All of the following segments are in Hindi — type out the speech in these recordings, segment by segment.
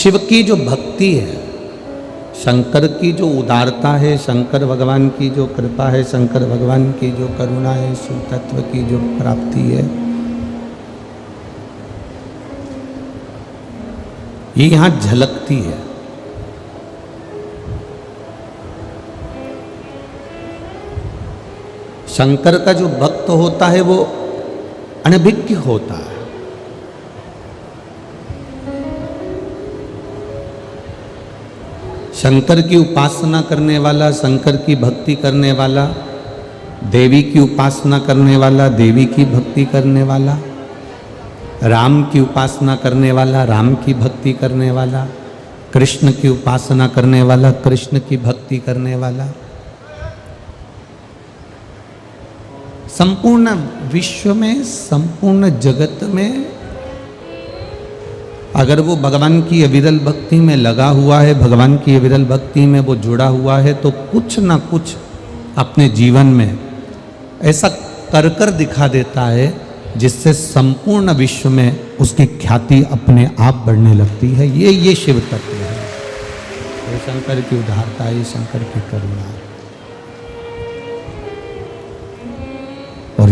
शिव की जो भक्ति है, शंकर की जो उदारता है, शंकर भगवान की जो कृपा है, शंकर भगवान की जो करुणा है, शिव तत्व की जो प्राप्ति है, ये यहां झलकती है। शंकर का जो भक्त होता है वो अनभिज्ञ होता है। शंकर की उपासना करने वाला, शंकर की भक्ति करने वाला, देवी की उपासना करने वाला, देवी की भक्ति करने वाला, राम की उपासना करने वाला, राम की भक्ति करने वाला, कृष्ण की उपासना करने वाला, कृष्ण की भक्ति करने वाला, संपूर्ण विश्व में, संपूर्ण जगत में अगर वो भगवान की अविरल भक्ति में लगा हुआ है, भगवान की अविरल भक्ति में वो जुड़ा हुआ है, तो कुछ ना कुछ अपने जीवन में ऐसा कर कर दिखा देता है जिससे संपूर्ण विश्व में उसकी ख्याति अपने आप बढ़ने लगती है। ये शिव तत्व है, ये शंकर की उदारता, ये शंकर की करुणा है। और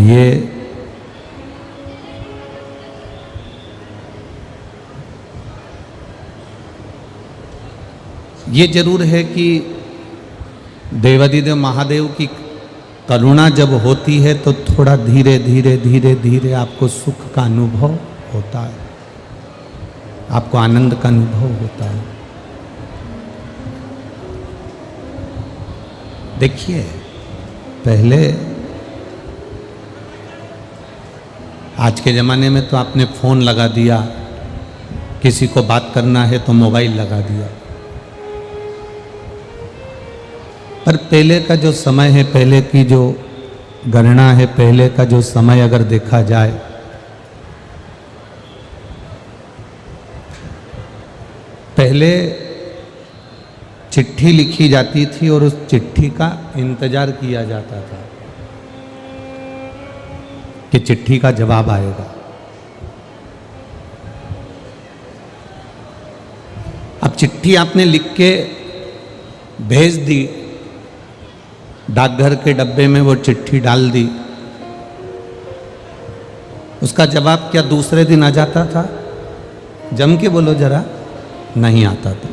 ये जरूर है कि देवादिदेव महादेव की करुणा जब होती है तो थोड़ा धीरे धीरे धीरे धीरे आपको सुख का अनुभव होता है, आपको आनंद का अनुभव होता है। देखिए, पहले आज के ज़माने में तो आपने फ़ोन लगा दिया, किसी को बात करना है तो मोबाइल लगा दिया, पर पहले का जो समय है, पहले की जो गणना है, पहले का जो समय अगर देखा जाए, पहले चिट्ठी लिखी जाती थी और उस चिट्ठी का इंतजार किया जाता था कि चिट्ठी का जवाब आएगा। अब चिट्ठी आपने लिख के भेज दी, डाकघर के डब्बे में वो चिट्ठी डाल दी, उसका जवाब क्या दूसरे दिन आ जाता था? जम के बोलो जरा, नहीं आता था।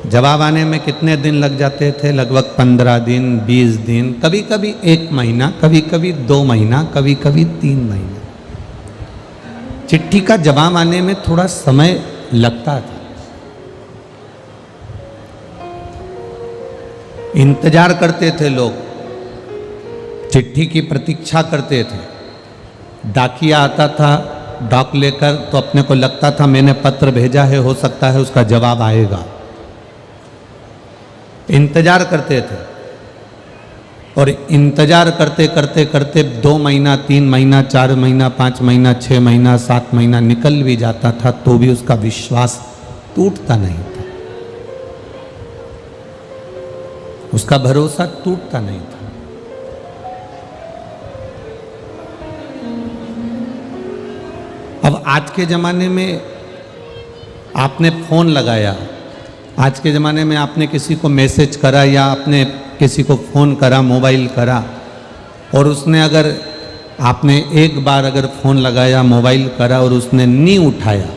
जवाब आने में कितने दिन लग जाते थे? लगभग 15 दिन, 20 दिन, कभी कभी 1 महीना, कभी कभी 2 महीना, कभी कभी 3 महीना। चिट्ठी का जवाब आने में थोड़ा समय लगता था। इंतजार करते थे लोग, चिट्ठी की प्रतीक्षा करते थे। डाकिया आता था डाक लेकर, तो अपने को लगता था मैंने पत्र भेजा है, हो सकता है उसका जवाब आएगा। इंतजार करते थे और इंतजार करते करते करते 2 महीना, 3 महीना, 4 महीना, 5 महीना, 6 महीना, 7 महीना निकल भी जाता था तो भी उसका विश्वास टूटता नहीं था, उसका भरोसा टूटता नहीं था। अब आज के ज़माने में आपने फ़ोन लगाया, आज के ज़माने में आपने किसी को मैसेज करा या आपने किसी को फ़ोन करा, मोबाइल करा, और उसने अगर आपने एक बार अगर फ़ोन लगाया, मोबाइल करा और उसने नहीं उठाया,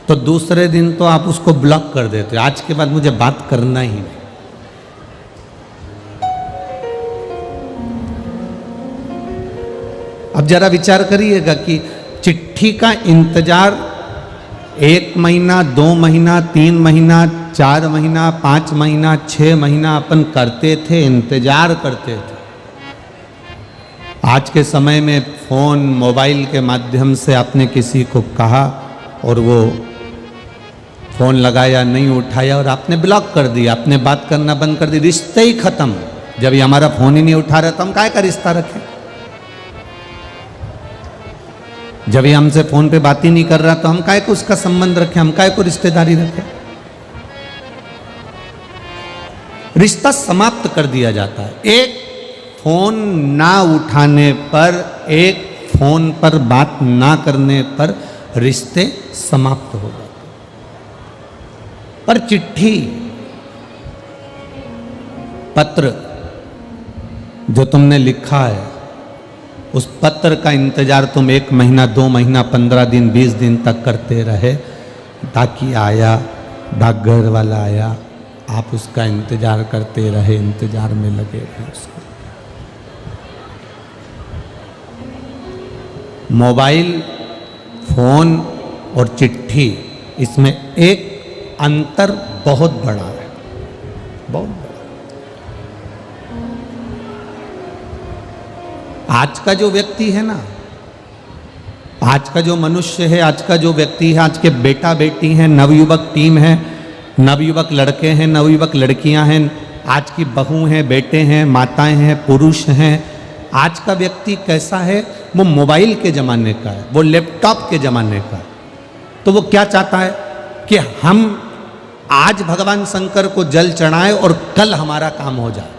तो दूसरे दिन तो आप उसको ब्लॉक कर देते, आज के बाद मुझे बात करना ही नहीं। अब जरा विचार करिएगा कि चिट्ठी का इंतजार 1 महीना, 2 महीना, 3 महीना, 4 महीना, 5 महीना, 6 महीना अपन करते थे, इंतजार करते थे। आज के समय में फ़ोन, मोबाइल के माध्यम से आपने किसी को कहा और वो फ़ोन लगाया, नहीं उठाया और आपने ब्लॉक कर दिया, आपने बात करना बंद कर दी, रिश्ते ही ख़त्म। जब ये हमारा फ़ोन ही नहीं उठा रहा तो हम काय का रिश्ता रखें? जब ये हमसे फ़ोन पे बात ही नहीं कर रहा तो हम काय को उसका संबंध रखें, हम काय को रिश्तेदारी रखें? रिश्ता समाप्त कर दिया जाता है। एक फ़ोन ना उठाने पर, एक फ़ोन पर बात ना करने पर रिश्ते समाप्त हो जाते हैं। पर चिट्ठी, पत्र जो तुमने लिखा है, उस पत्र का इंतजार तुम 1 महीना, 2 महीना, 15 दिन, 20 दिन तक करते रहे। ताकि आया, डाकघर वाला आया, आप उसका इंतजार करते रहे, इंतजार में लगे रहे उसको। मोबाइल फोन और चिट्ठी, इसमें एक अंतर बहुत बड़ा है, बहुत बड़ा। आज का जो व्यक्ति है ना, आज का जो मनुष्य है, आज का जो व्यक्ति है, आज के बेटा बेटी हैं, नवयुवक टीम है, नवयुवक लड़के हैं, नवयुवक लड़कियां हैं, आज की बहू हैं, बेटे हैं, माताएं हैं, पुरुष हैं। आज का व्यक्ति कैसा है? वो मोबाइल के ज़माने का है, वो लैपटॉप के ज़माने का है। तो वो क्या चाहता है कि हम आज भगवान शंकर को जल चढ़ाएं और कल हमारा काम हो जाए।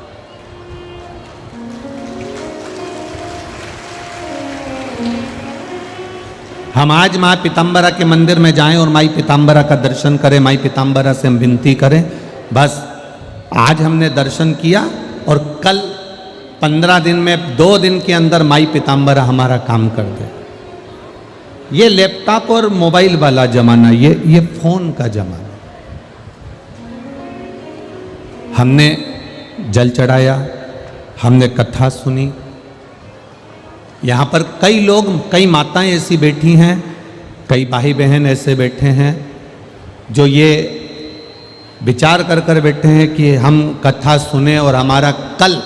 हम आज माँ पीताम्बरा के मंदिर में जाएं और माई पीताम्बरा का दर्शन करें, माई पीताम्बरा से हम विनती करें, बस आज हमने दर्शन किया और कल 15 दिन में, 2 दिन के अंदर माई पीताम्बरा हमारा काम कर दे। ये लैपटॉप और मोबाइल वाला जमाना, ये फोन का जमाना। हमने जल चढ़ाया, हमने कथा सुनी। यहाँ पर कई लोग, कई माताएं ऐसी बैठी हैं, कई भाई बहन ऐसे बैठे हैं जो ये विचार कर कर बैठे हैं कि हम कथा सुने और हमारा कल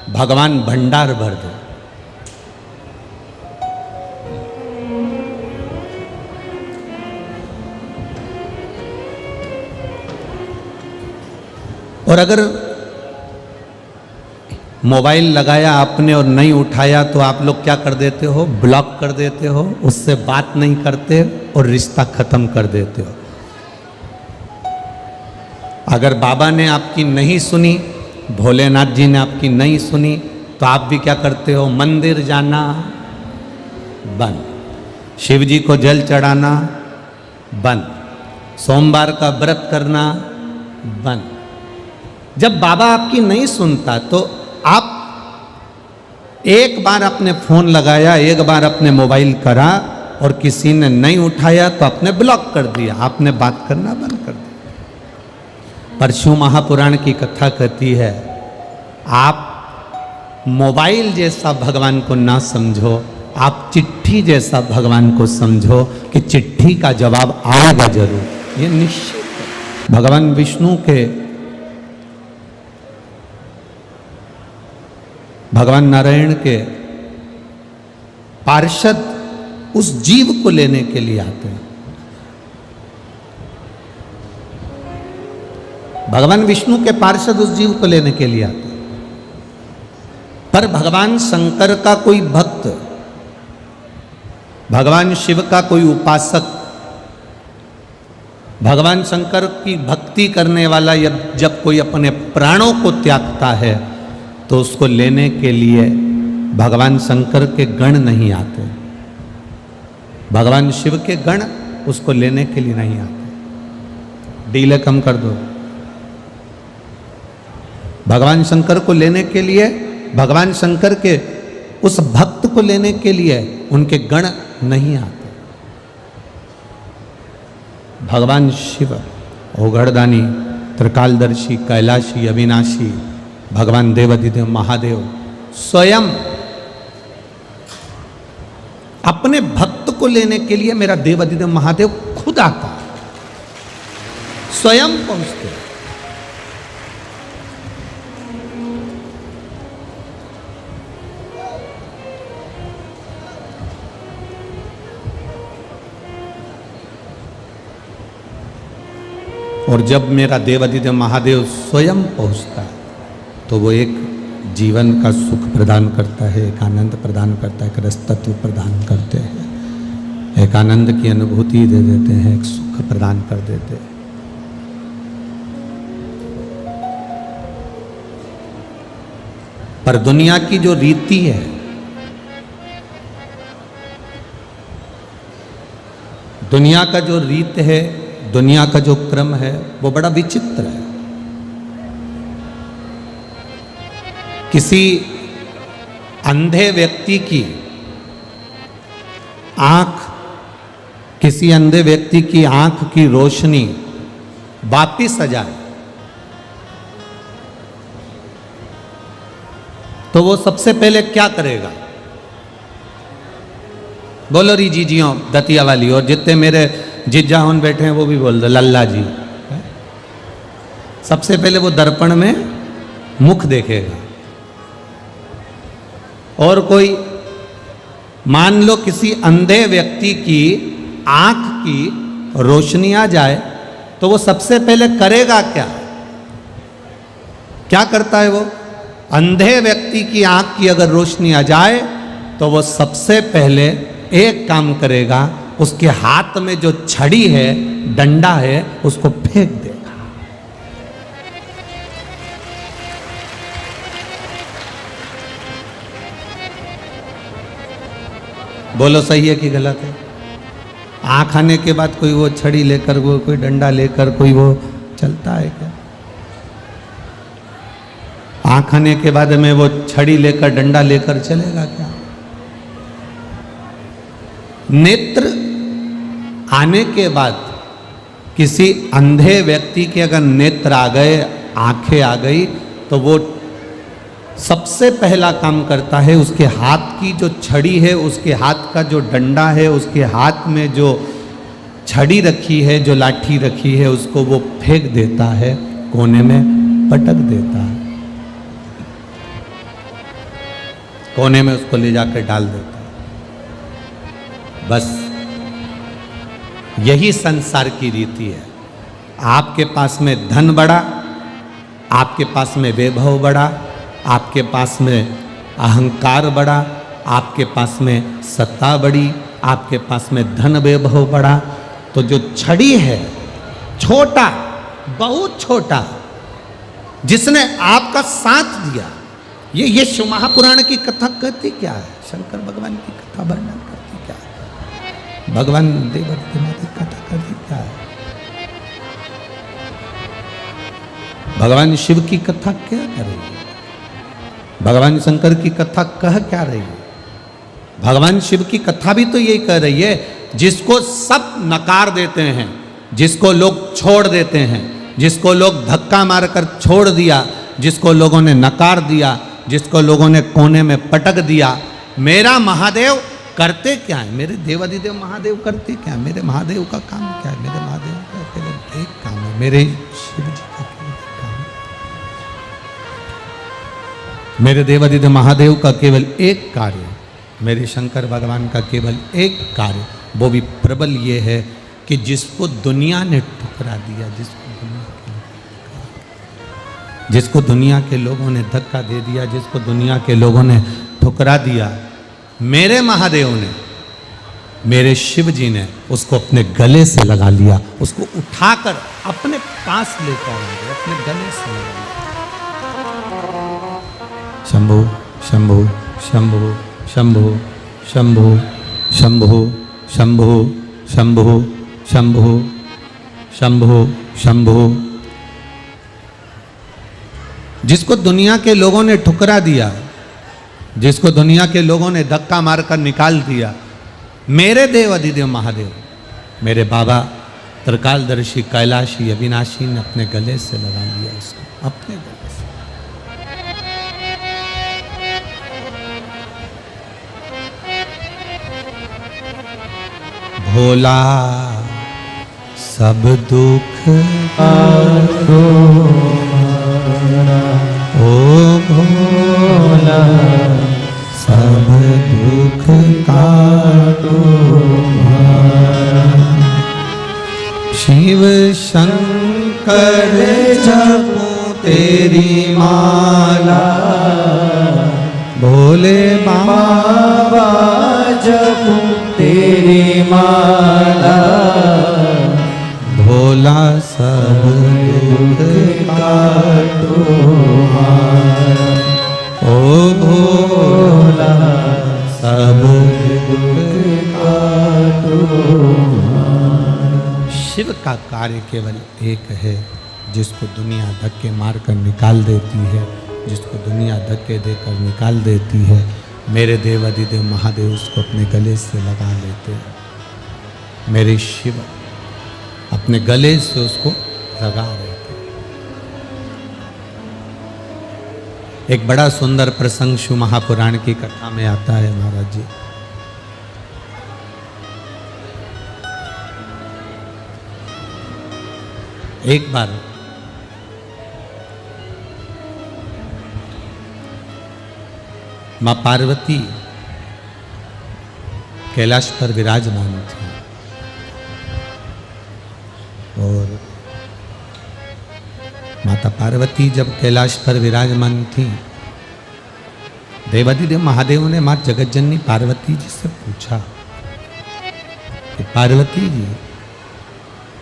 भगवान भंडार भर दे। और अगर मोबाइल लगाया आपने और नहीं उठाया तो आप लोग क्या कर देते हो? ब्लॉक कर देते हो, उससे बात नहीं करते और रिश्ता खत्म कर देते हो। अगर बाबा ने आपकी नहीं सुनी, भोलेनाथ जी ने आपकी नहीं सुनी, तो आप भी क्या करते हो? मंदिर जाना बंद, शिव जी को जल चढ़ाना बंद, सोमवार का व्रत करना बंद। जब बाबा आपकी नहीं सुनता तो आप एक बार अपने फोन लगाया, एक बार अपने मोबाइल करा और किसी ने नहीं उठाया तो आपने ब्लॉक कर दिया, आपने बात करना बंद कर दिया। पर शिव महापुराण की कथा कहती है, आप मोबाइल जैसा भगवान को ना समझो, आप चिट्ठी जैसा भगवान को समझो कि चिट्ठी का जवाब आएगा जरूर, ये निश्चित है। भगवान विष्णु के, भगवान नारायण के पार्षद उस जीव को लेने के लिए आते हैं। भगवान विष्णु के पार्षद उस जीव को लेने के लिए आते हैं। पर भगवान शंकर का कोई भक्त, भगवान शिव का कोई उपासक, भगवान शंकर की भक्ति करने वाला जब कोई अपने प्राणों को त्यागता है तो उसको लेने के लिए भगवान शंकर के गण नहीं आते, भगवान शिव के गण उसको लेने के लिए नहीं आते। डीले कम कर दो। भगवान शंकर को लेने के लिए, भगवान शंकर के उस भक्त को लेने के लिए उनके गण नहीं आते। भगवान शिव ओघड़दानी, त्रिकालदर्शी, कैलाशी, अविनाशी, भगवान देवाधिदेव महादेव स्वयं अपने भक्त को लेने के लिए, मेरा देवाधिदेव महादेव खुद आता, स्वयं पहुंचते। और जब मेरा देवाधिदेव महादेव स्वयं पहुंचता है तो वो एक जीवन का सुख प्रदान करता है, एक आनंद प्रदान करता है, एक रस तत्व प्रदान करते हैं, एक आनंद की अनुभूति दे देते हैं, एक सुख प्रदान कर देते हैं। पर दुनिया की जो रीति है, दुनिया का जो रीत है, दुनिया का जो क्रम है वो बड़ा विचित्र है। किसी अंधे व्यक्ति की आंख, किसी अंधे व्यक्ति की आंख की रोशनी वापिस आ जाए तो वो सबसे पहले क्या करेगा? बोलो री जी जियो दतिया वाली, और जितने मेरे जिज्जा होन बैठे हैं वो भी बोल दो लल्ला जी। सबसे पहले वो दर्पण में मुख देखेगा। और कोई मान लो किसी अंधे व्यक्ति की आंख की रोशनी आ जाए तो वो सबसे पहले करेगा क्या? क्या करता है वो? अंधे व्यक्ति की आंख की अगर रोशनी आ जाए तो वो सबसे पहले एक काम करेगा, उसके हाथ में जो छड़ी है, डंडा है, उसको फेंक देगा। बोलो सही है कि गलत है? आंख आने के बाद कोई वो छड़ी लेकर, वो कोई डंडा लेकर कोई वो चलता है क्या? आंख आने के बाद में वो छड़ी लेकर डंडा लेकर चलेगा क्या? नेत्र आने के बाद किसी अंधे व्यक्ति के अगर नेत्र आ गए, आंखें आ गई, तो वो सबसे पहला काम करता है, उसके हाथ की जो छड़ी है, उसके हाथ का जो डंडा है, उसके हाथ में जो छड़ी रखी है, जो लाठी रखी है, उसको वो फेंक देता है, कोने में पटक देता है, कोने में उसको ले जाकर डाल देता है। बस यही संसार की रीति है। आपके पास में धन बढ़ा, आपके पास में वैभव बढ़ा, आपके पास में अहंकार बढ़ा, आपके पास में सत्ता बढ़ी, आपके पास में धन वैभव बढ़ा, तो जो छड़ी है, छोटा, बहुत छोटा, जिसने आपका साथ दिया, ये शिव महापुराण की कथा कहती क्या है? शंकर भगवान की कथा वर्णन करती क्या है? भगवान देवादिदेव की कथा करती क्या है? भगवान शिव की कथा क्या कर रही है? भगवान शंकर की कथा कह क्या रही है? भगवान शिव की कथा भी तो यही कह रही है, जिसको सब नकार देते हैं, जिसको लोग छोड़ देते हैं, जिसको लोग धक्का मारकर छोड़ दिया, जिसको लोगों ने नकार दिया, जिसको लोगों ने कोने में पटक दिया, मेरा महादेव करते क्या है? मेरे देवादिदेव महादेव करते क्या है? मेरे महादेव का काम क्या है? मेरे महादेव का केवल एक काम है, मेरे शिव जी का केवल एक काम है, मेरे देवादिदेव महादेव का केवल एक कार्य, मेरे शंकर भगवान का केवल एक कार्य, वो भी प्रबल ये है कि जिसको दुनिया ने ठुकरा दिया, जिसको दुनिया के लोगों ने धक्का दे दिया, जिसको दुनिया के लोगों ने ठुकरा दिया, मेरे महादेव ने, मेरे शिव जी ने उसको अपने गले से लगा लिया, उसको उठाकर अपने पास लेकर आएंगे, अपने गले से लगा लिया। शंभो शंभो शंभो शंभो शंभो शंभो शंभो शंभो शंभो शंभो शंभो। जिसको दुनिया के लोगों ने ठुकरा दिया, जिसको दुनिया के लोगों ने धक्का मारकर निकाल दिया, मेरे देव अधिदेव महादेव, मेरे बाबा त्रिकालदर्शी कैलाशी अविनाशी ने अपने गले से लगा लिया, उसको अपने गले से। भोला सब दुख काटो, ओ भोला सब दुख काटो, शिव शंकर जपो तेरी माला, भोले बाबा जपो तेरी माला, भोला सब दुख काटो, ओ भोला सब दुख काटो। शिव का कार्य केवल एक है, जिसको दुनिया धक्के मारकर निकाल देती है, जिसको दुनिया धक्के देकर निकाल देती है, मेरे देवाधिदेव महादेव उसको अपने गले से लगा लेते हैं। मेरे शिव अपने गले से उसको लगा लेते हैं। एक बड़ा सुंदर प्रसंग शिव महापुराण की कथा में आता है महाराज जी। एक बार मां पार्वती कैलाश पर विराजमान थी और माता पार्वती जब कैलाश पर विराजमान थी, देवाधिदेव महादेव ने मां जगतजननी पार्वती जी से पूछा कि पार्वती जी,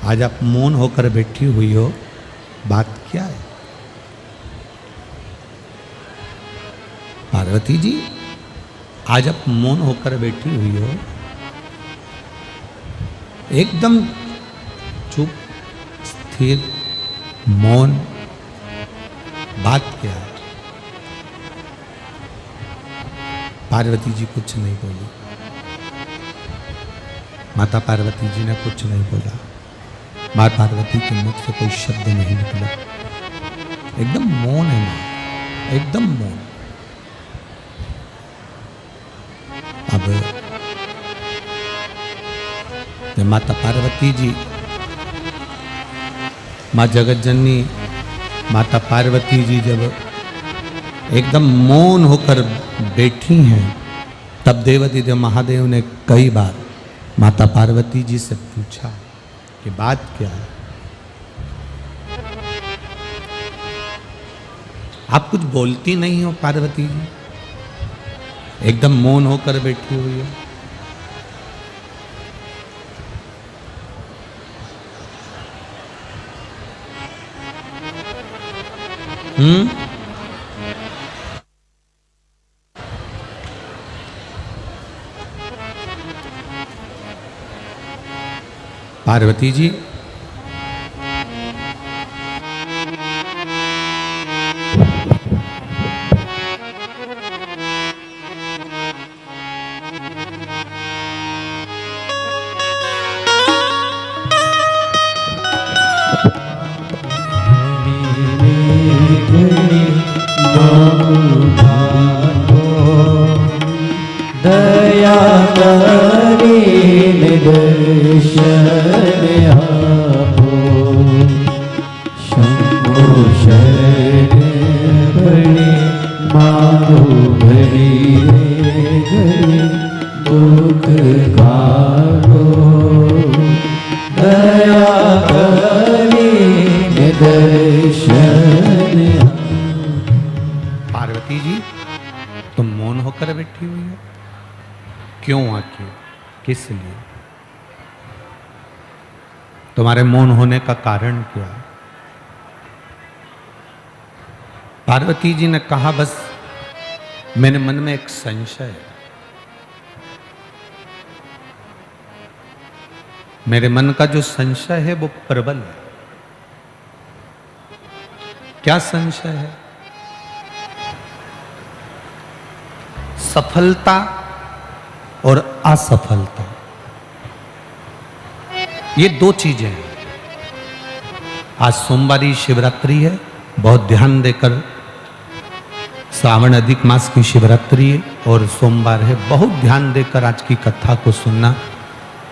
आज आप मौन होकर बैठी हुई हो, बात क्या है? पार्वती जी, आज आप मौन होकर बैठी हुई हो, एकदम चुप, स्थिर, मौन, बात क्या है? पार्वती जी कुछ नहीं बोली। माता पार्वती जी ने कुछ नहीं बोला। मां पार्वती के मुख से कोई शब्द नहीं निकला। एकदम मौन है मां, एकदम मौन। अब जब माता पार्वती जी, मां जगतजननी माता पार्वती जी जब एकदम मौन होकर बैठी हैं, तब देवाधिदेव महादेव ने कई बार माता पार्वती जी से पूछा कि बात क्या है? आप कुछ बोलती नहीं हो पार्वती जी, एकदम मौन होकर बैठी हुई हो। पार्वती जी, दया करीन दर्शन आपो, शंभो शरण बड़े मारो भरी रे घड़ी दुख काटो, दया करीन दर्शन। पार्वती जी, तुम मौन होकर बैठी हुई हो, क्यों आखिर, किस लिए? तुम्हारे मौन होने का कारण क्या है? पार्वती जी ने कहा, बस मेरे मन में एक संशय है। मेरे मन का जो संशय है वो प्रबल है। क्या संशय है? सफलता और असफलता, ये दो चीजें हैं। आज सोमवारी शिवरात्रि है, बहुत ध्यान देकर, श्रावण अधिक मास की शिवरात्रि है और सोमवार है, बहुत ध्यान देकर आज की कथा को सुनना।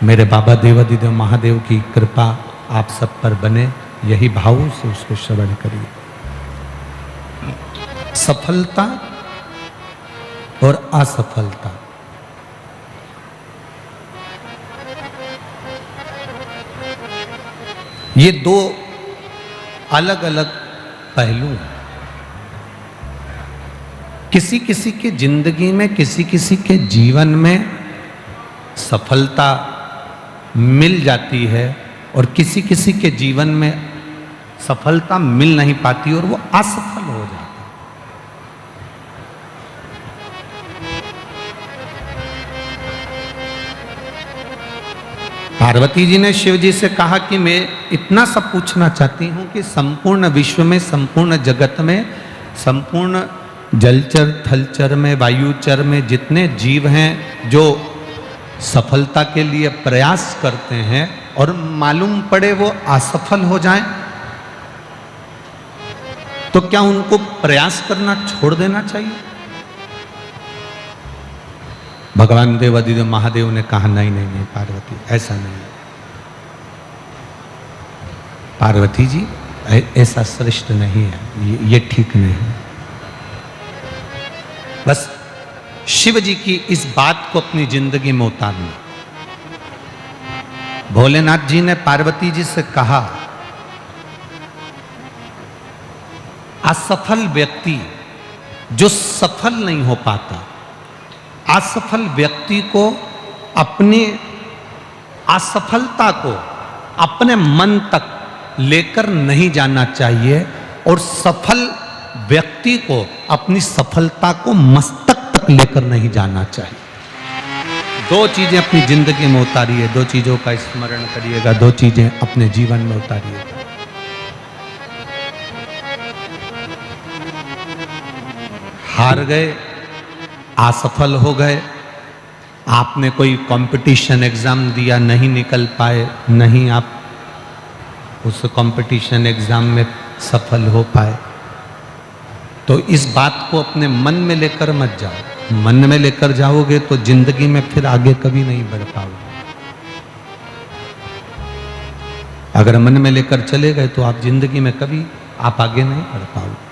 मेरे बाबा देवाधिदेव महादेव की कृपा आप सब पर बने, यही भाव से उसको श्रवण करिए। सफलता और असफलता, ये दो अलग अलग पहलू हैं। किसी किसी के जिंदगी में, किसी किसी के जीवन में सफलता मिल जाती है और किसी किसी के जीवन में सफलता मिल नहीं पाती और वो असफल हो जाता है। पार्वती जी ने शिव जी से कहा कि मैं इतना सब पूछना चाहती हूँ कि संपूर्ण विश्व में, संपूर्ण जगत में, संपूर्ण जलचर, थलचर में, वायुचर में जितने जीव हैं जो सफलता के लिए प्रयास करते हैं और मालूम पड़े वो असफल हो जाएं, तो क्या उनको प्रयास करना छोड़ देना चाहिए? भगवान देवादिदेव महादेव ने कहा नहीं नहीं नहीं पार्वती, ऐसा नहीं। पार्वती जी ऐसा श्रेष्ठ नहीं है, ये ठीक नहीं है। बस शिव जी की इस बात को अपनी जिंदगी में उतारना। भोलेनाथ जी ने पार्वती जी से कहा, असफल व्यक्ति जो सफल नहीं हो पाता, असफल व्यक्ति को अपनी असफलता को अपने मन तक लेकर नहीं जाना चाहिए और सफल व्यक्ति को अपनी सफलता को मस्तक तक लेकर नहीं जाना चाहिए। दो चीजें अपनी जिंदगी में उतारिए, दो चीजों का स्मरण करिएगा, दो चीजें अपने जीवन में उतारिएगा। हार गए, असफल हो गए, आपने कोई कंपटीशन एग्जाम दिया, नहीं निकल पाए, नहीं आप उस कंपटीशन एग्जाम में सफल हो पाए, तो इस बात को अपने मन में लेकर मत जाओ। मन में लेकर जाओगे तो जिंदगी में फिर आगे कभी नहीं बढ़ पाओगे। अगर मन में लेकर चले गए तो आप जिंदगी में कभी आप आगे नहीं बढ़ पाओगे।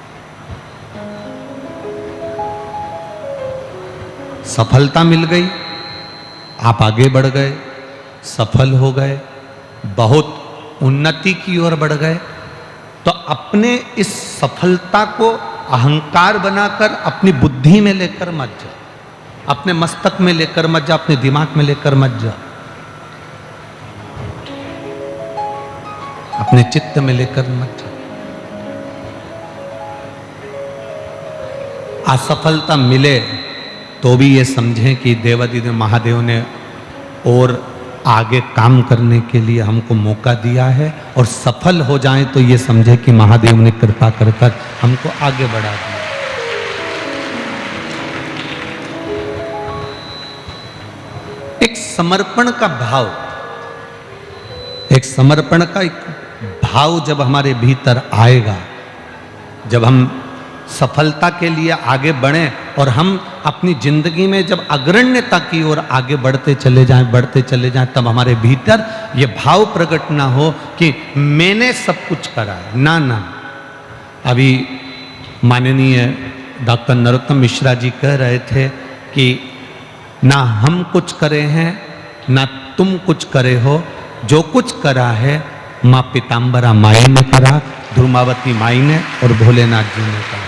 सफलता मिल गई, आप आगे बढ़ गए, सफल हो गए, बहुत उन्नति की ओर बढ़ गए, तो अपने इस सफलता को अहंकार बनाकर अपनी बुद्धि में लेकर मत जाओ, अपने मस्तक में लेकर मत जाओ, अपने दिमाग में लेकर मत जाओ, अपने चित्त में लेकर मत जाओ। असफलता मिले तो भी ये समझें कि देवादिदेव महादेव ने और आगे काम करने के लिए हमको मौका दिया है, और सफल हो जाएं तो ये समझे कि महादेव ने कृपा कर कर हमको आगे बढ़ा दिया। एक समर्पण का भाव, एक समर्पण का एक भाव जब हमारे भीतर आएगा, जब हम सफलता के लिए आगे बढ़ें और हम अपनी जिंदगी में जब अग्रण्यता की ओर आगे बढ़ते चले जाएं, तब हमारे भीतर ये भाव प्रकट ना हो कि मैंने सब कुछ करा है। ना ना, अभी माननीय डॉक्टर नरोत्तम मिश्रा जी कह रहे थे कि ना हम कुछ करे हैं, ना तुम कुछ करे हो, जो कुछ करा है माँ पीताम्बरा माई ने करा, ध्रुमावती माई ने और भोलेनाथ जी ने करा।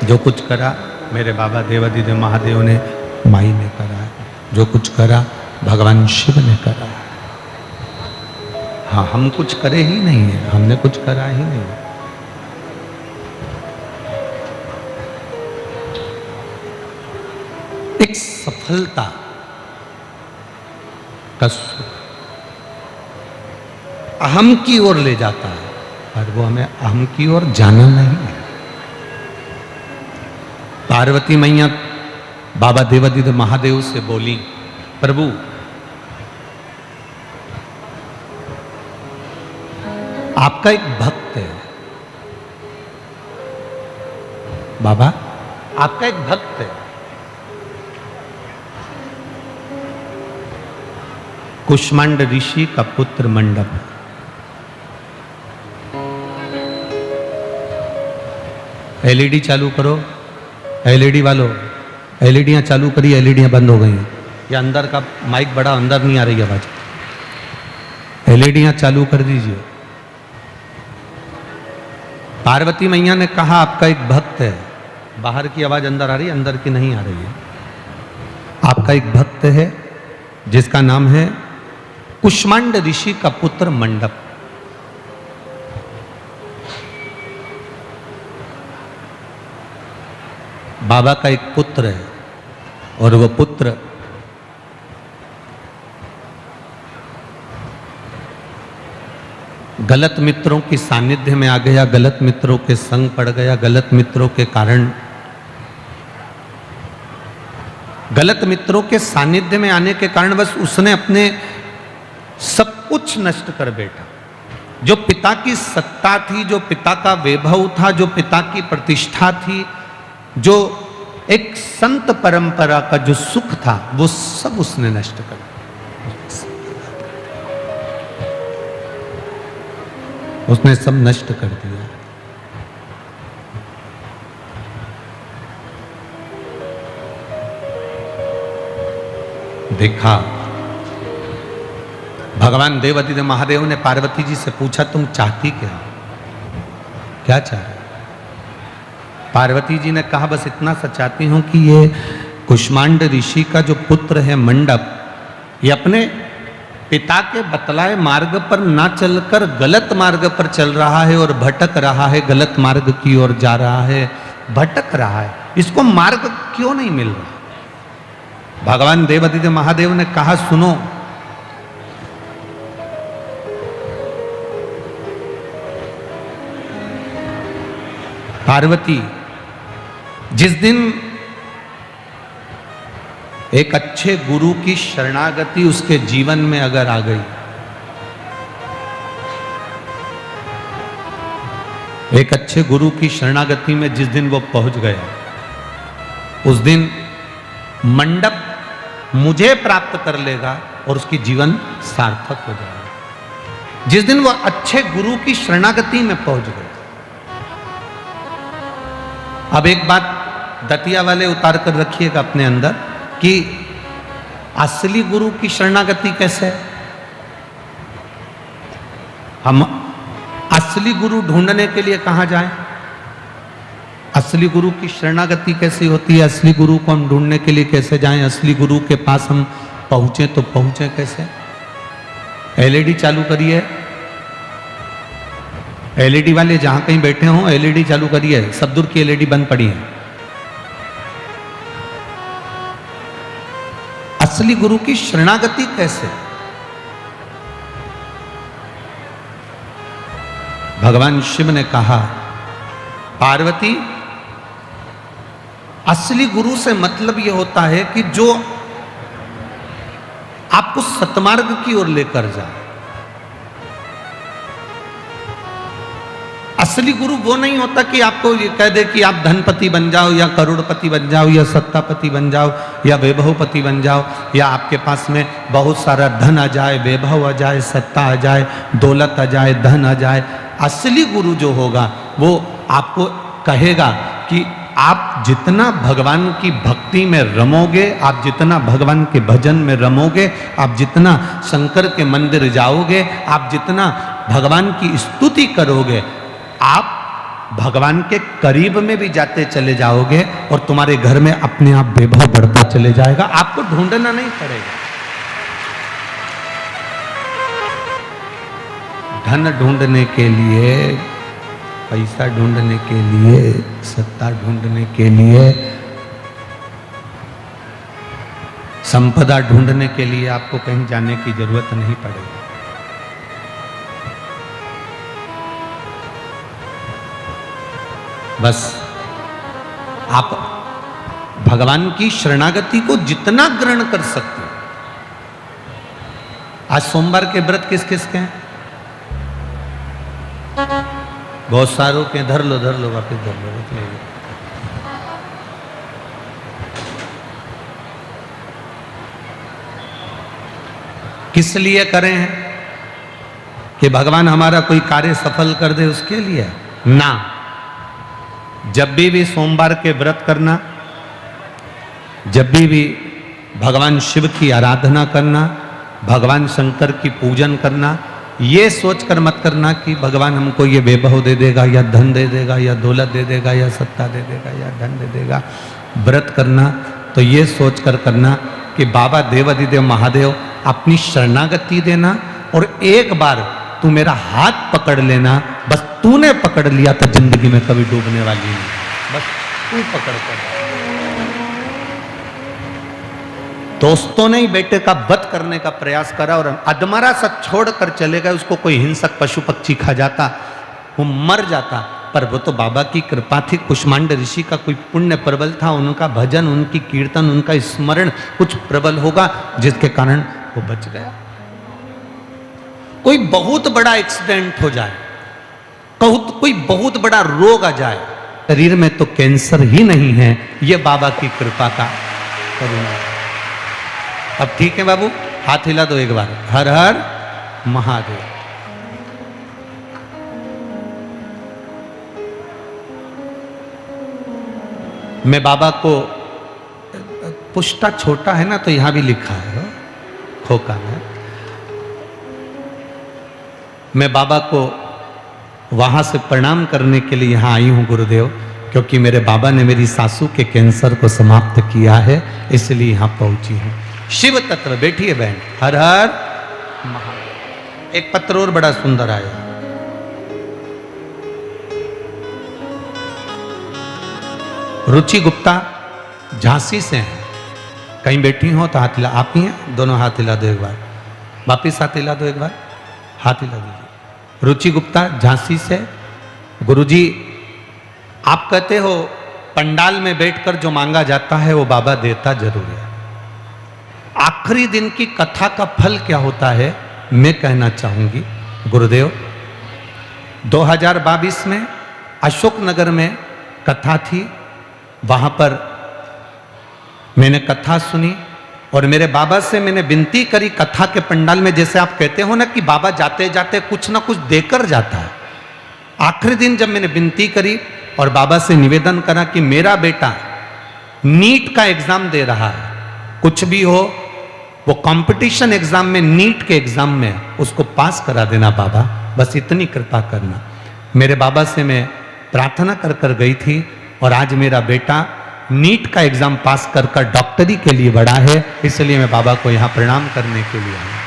जो कुछ करा मेरे बाबा देवादिदेव महादेव ने, माई ने करा है। जो कुछ करा भगवान शिव ने करा है। हाँ, हम कुछ करे ही नहीं है, हमने कुछ करा ही नहीं है। एक सफलता का सुख अहम की ओर ले जाता है, और वो हमें अहम की ओर जाना नहीं है। पार्वती मैया बाबा देवादिदेव महादेव से बोली, प्रभु आपका एक भक्त है, बाबा आपका एक भक्त है, कुष्मांड ऋषि का पुत्र मंडप। एलईडी चालू करो, एलईडी वालों, एलईडियां चालू करी, एलईडियां बंद हो गई हैं। ये अंदर का माइक बड़ा, अंदर नहीं आ रही आवाज। एलईडियां चालू कर दीजिए। पार्वती मैया ने कहा आपका एक भक्त है, बाहर की आवाज अंदर आ रही है, अंदर की नहीं आ रही है। आपका एक भक्त है जिसका नाम है कुष्मांड ऋषि का पुत्र मंडप। बाबा का एक पुत्र है और वो पुत्र गलत मित्रों की सानिध्य में आ गया, गलत मित्रों के संग पड़ गया, गलत मित्रों के कारण, गलत मित्रों के सानिध्य में आने के कारण बस उसने अपने सब कुछ नष्ट कर बैठा। जो पिता की सत्ता थी, जो पिता का वैभव था, जो पिता की प्रतिष्ठा थी, जो एक संत परंपरा का जो सुख था, वो सब उसने नष्ट कर दिया। उसने सब नष्ट कर दिया। देखा, भगवान देवादिदेव महादेव ने पार्वती जी से पूछा, तुम चाहती क्या, क्या चाह रहे? पार्वती जी ने कहा, बस इतना सा चाहती हूं कि ये कुष्मांड ऋषि का जो पुत्र है मंडप, ये अपने पिता के बतलाए मार्ग पर ना चलकर गलत मार्ग पर चल रहा है और भटक रहा है, गलत मार्ग की ओर जा रहा है, भटक रहा है, इसको मार्ग क्यों नहीं मिल रहा? भगवान देवादिदेव महादेव ने कहा, सुनो, पार्वती, जिस दिन एक अच्छे गुरु की शरणागति उसके जीवन में अगर आ गई, एक अच्छे गुरु की शरणागति में जिस दिन वो पहुंच गया, उस दिन मंडप मुझे प्राप्त कर लेगा और उसकी जीवन सार्थक हो जाएगा। जिस दिन वो अच्छे गुरु की शरणागति में पहुंच गया। अब एक बात दतिया वाले उतार कर रखिएगा अपने अंदर कि असली गुरु की शरणागति कैसे है? हम असली गुरु ढूंढने के लिए कहां जाएं? असली गुरु की शरणागति कैसी होती है? असली गुरु को हम ढूंढने के लिए कैसे जाएं? असली गुरु के पास हम पहुंचे तो पहुंचे कैसे? एलईडी चालू करिए, एलईडी वाले जहां कहीं बैठे हों एलईडी चालू करिए, सब दूर की एलईडी बंद पड़ी है। असली गुरु की शरणागति कैसे? भगवान शिव ने कहा, पार्वती, असली गुरु से मतलब यह होता है कि जो आपको सतमार्ग की ओर लेकर जाए। असली गुरु वो नहीं होता कि आपको ये कह दे कि आप धनपति बन जाओ या करोड़पति बन जाओ या सत्तापति बन जाओ या वैभवपति बन जाओ या आपके पास में बहुत सारा धन आ जाए, वैभव आ जाए, सत्ता आ जाए, दौलत आ जाए, धन आ जाए। असली गुरु जो होगा वो आपको कहेगा कि आप जितना भगवान की भक्ति में रमोगे, आप जितना भगवान के भजन में रमोगे, आप जितना शंकर के मंदिर जाओगे, आप जितना भगवान की स्तुति करोगे, आप भगवान के करीब में भी जाते चले जाओगे और तुम्हारे घर में अपने आप वैभव बढ़ता चले जाएगा। आपको ढूंढना नहीं पड़ेगा। धन ढूंढने के लिए, पैसा ढूंढने के लिए, सत्ता ढूंढने के लिए, संपदा ढूंढने के लिए आपको कहीं जाने की जरूरत नहीं पड़ेगी। बस आप भगवान की शरणागति को जितना ग्रहण कर सकते हो। आज सोमवार के व्रत किस किस के हैं? बहुत सारों के। धर लो वापिस धर लो। किस लिए करें हैं? कि भगवान हमारा कोई कार्य सफल कर दे उसके लिए ना। जब भी सोमवार के व्रत करना, जब भी भगवान शिव की आराधना करना, भगवान शंकर की पूजन करना, ये सोचकर मत करना कि भगवान हमको ये वैभव दे देगा या धन दे देगा या दौलत दे देगा या सत्ता दे देगा या धन दे देगा। व्रत करना तो ये सोचकर करना कि बाबा देवादिदेव महादेव अपनी शरणागति देना और एक बार तू मेरा हाथ पकड़ लेना। बस तूने पकड़ लिया तो जिंदगी में कभी डूबने वाली नहीं। बस तू पकड़ कर दोस्तों ने ही बेटे का वध करने का प्रयास करा और अधमरा सा छोड़कर चले गए। उसको कोई हिंसक पशु पक्षी खा जाता, वो मर जाता। पर वो तो बाबा की कृपा थी, कुष्मांड ऋषि का कोई पुण्य प्रबल था, उनका भजन, उनकी कीर्तन, उनका स्मरण कुछ प्रबल होगा जिसके कारण वो बच गया। कोई बहुत बड़ा एक्सीडेंट हो जाए, कोई बहुत बड़ा रोग आ जाए, शरीर में तो कैंसर ही नहीं है, ये बाबा की कृपा का करुणा। अब ठीक है बाबू, हाथ हिला दो एक बार, हर हर महादेव। मैं बाबा को, पुष्टा छोटा है ना तो यहां भी लिखा है खोका में, मैं बाबा को वहां से प्रणाम करने के लिए यहां आई हूं गुरुदेव, क्योंकि मेरे बाबा ने मेरी सासू के कैंसर को समाप्त किया है, इसलिए यहां पहुंची हूं। शिव तत्व, बैठिए बहन, हर हर महादेव। एक पत्र और बड़ा सुंदर आया, रुचि गुप्ता झांसी से हैं, कहीं बैठी हो तो हाथ हिला, आप ही हैं, दोनों हाथ हिला दो एक बार, वापिस हाथ हिला दो एक बार, हाथ हिला दीजिए। रुचि गुप्ता झांसी से, गुरुजी आप कहते हो पंडाल में बैठकर जो मांगा जाता है वो बाबा देता जरूर है। आखिरी दिन की कथा का फल क्या होता है मैं कहना चाहूंगी गुरुदेव। 2022 में अशोकनगर में कथा थी, वहां पर मैंने कथा सुनी और मेरे बाबा से मैंने विनती करी कथा के पंडाल में, जैसे आप कहते हो ना कि बाबा जाते जाते कुछ ना कुछ देकर जाता है। आखिरी दिन जब मैंने विनती करी और बाबा से निवेदन करा कि मेरा बेटा नीट का एग्जाम दे रहा है, कुछ भी हो वो कंपटीशन एग्जाम में, नीट के एग्जाम में उसको पास करा देना बाबा, बस इतनी कृपा करना। मेरे बाबा से मैं प्रार्थना कर कर गई थी और आज मेरा बेटा नीट का एग्जाम पास कर कर डॉक्टरी के लिए बढ़ा है, इसलिए मैं बाबा को यहाँ प्रणाम करने के लिए आया।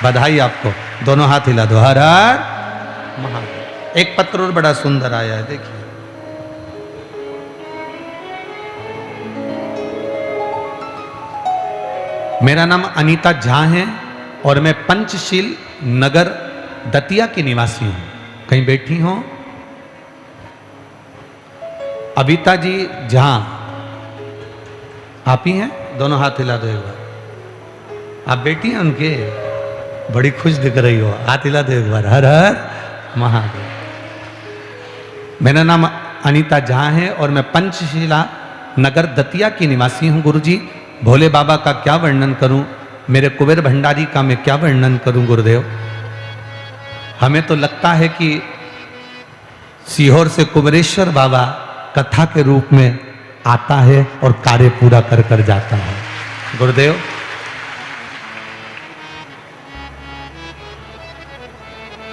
बधाई आपको, दोनों हाथ हिला दो, हर हर महादेव। एक पत्र और बड़ा सुंदर आया है, देखिए। मेरा नाम अनीता झा है और मैं पंचशील नगर दतिया की निवासी हूं, कहीं बैठी हो? अबिता जी झा आप ही हैं, दोनों हाथ हिला दो एक बार। आप बेटी हैं उनके, बड़ी खुश दिख रही हो, हाथ हिला दो एक बार, हर हर महादेव। मेरा नाम अनीता झा है और मैं पंचशीला नगर दतिया की निवासी हूं। गुरुजी भोले बाबा का क्या वर्णन करूं, मेरे कुबेर भंडारी का मैं क्या वर्णन करूं गुरुदेव। हमें तो लगता है कि सीहोर से कुबेरेश्वर बाबा कथा के रूप में आता है और कार्य पूरा कर कर जाता है गुरुदेव।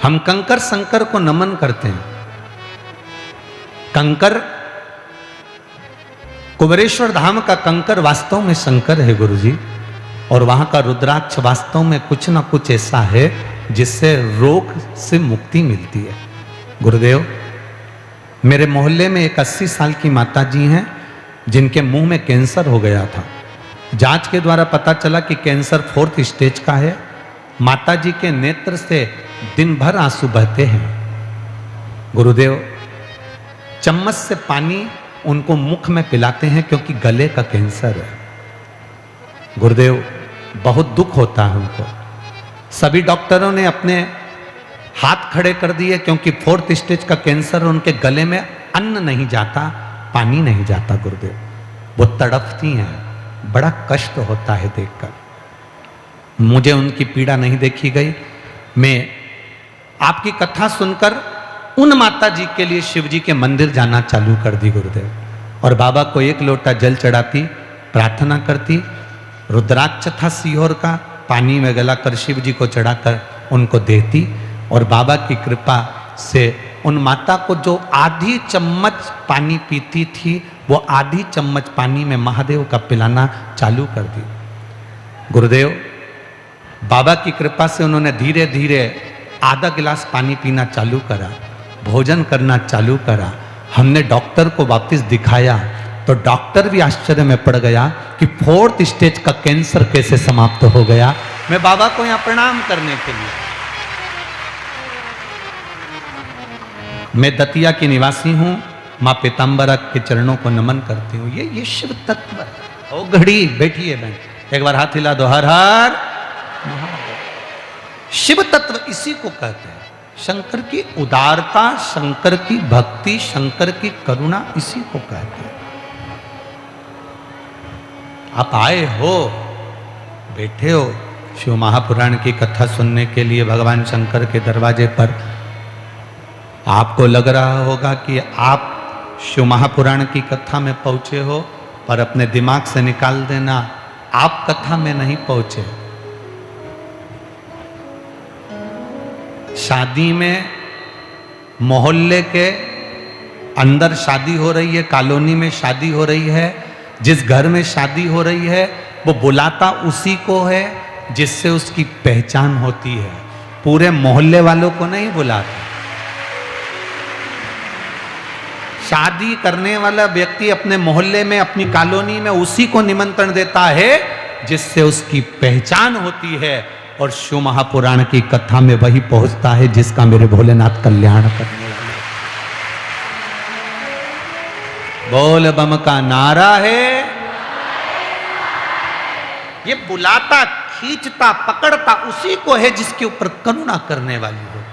हम कंकर शंकर को नमन करते हैं। कंकर, कुबेरेश्वर धाम का कंकर वास्तव में शंकर है गुरुजी, और वहां का रुद्राक्ष वास्तव में कुछ ना कुछ ऐसा है जिससे रोग से मुक्ति मिलती है गुरुदेव। मेरे मोहल्ले में एक 80 साल की माता जी हैं जिनके मुंह में कैंसर हो गया था। जांच के द्वारा पता चला कि कैंसर 4th स्टेज का है। माता जी के नेत्र से दिन भर आंसू बहते हैं गुरुदेव। चम्मच से पानी उनको मुख में पिलाते हैं क्योंकि गले का कैंसर है गुरुदेव। बहुत दुख होता है उनको। सभी डॉक्टरों ने अपने हाथ खड़े कर दिए क्योंकि 4th स्टेज का कैंसर, उनके गले में अन्न नहीं जाता, पानी नहीं जाता गुरुदेव। वो तड़पती हैं, बड़ा कष्ट होता है देखकर। मुझे उनकी पीड़ा नहीं देखी गई। मैं आपकी कथा सुनकर उन माता जी के लिए शिव जी के मंदिर जाना चालू कर दी गुरुदेव, और बाबा को 1 लोटा जल चढ़ाती, प्रार्थना करती। रुद्राक्ष था सीहोर का, पानी में गलाकर शिव जी को चढ़ाकर उनको देती, और बाबा की कृपा से उन माता को जो आधी चम्मच पानी पीती थी वो आधी चम्मच पानी में महादेव का पिलाना चालू कर दी गुरुदेव। बाबा की कृपा से उन्होंने धीरे धीरे आधा गिलास पानी पीना चालू करा, भोजन करना चालू करा। हमने डॉक्टर को वापस दिखाया, तो डॉक्टर भी आश्चर्य में पड़ गया कि 4th स्टेज का कैंसर कैसे समाप्त हो गया। मैं बाबा को यहां प्रणाम करने के लिए, मैं दतिया की निवासी हूं, मां पीताम्बरा के चरणों को नमन करती हूं। ये शिव तत्व है। ओ घड़ी बैठिए बहन, एक बार हाथ हिला दो, हर हर महादेव। शिव तत्व इसी को कहते हैं। शंकर की उदारता, शंकर की भक्ति, शंकर की करुणा, इसी को कहते हैं। आप आए हो, बैठे हो शिव महापुराण की कथा सुनने के लिए भगवान शंकर के दरवाजे पर। आपको लग रहा होगा कि आप शिव महापुराण की कथा में पहुंचे हो, पर अपने दिमाग से निकाल देना, आप कथा में नहीं पहुंचे। शादी में मोहल्ले के अंदर शादी हो रही है, कॉलोनी में शादी हो रही है, जिस घर में शादी हो रही है वो बुलाता उसी को है जिससे उसकी पहचान होती है, पूरे मोहल्ले वालों को नहीं बुलाता। शादी करने वाला व्यक्ति अपने मोहल्ले में, अपनी कॉलोनी में उसी को निमंत्रण देता है जिससे उसकी पहचान होती है, और शिव महापुराण की कथा में वही पहुंचता है जिसका मेरे भोलेनाथ कल्याण करने वाले। बोल बम का नारा है। ये बुलाता, खींचता, पकड़ता उसी को है जिसके ऊपर करुणा करने वाली हो।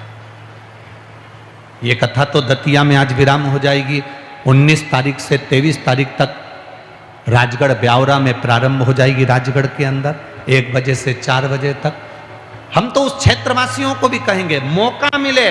ये कथा तो दतिया में आज विराम हो जाएगी। 19 तारीख से 23 तारीख तक राजगढ़ ब्यावरा में प्रारंभ हो जाएगी, राजगढ़ के अंदर 1 बजे से 4 बजे तक। हम तो उस क्षेत्रवासियों को भी कहेंगे, मौका मिले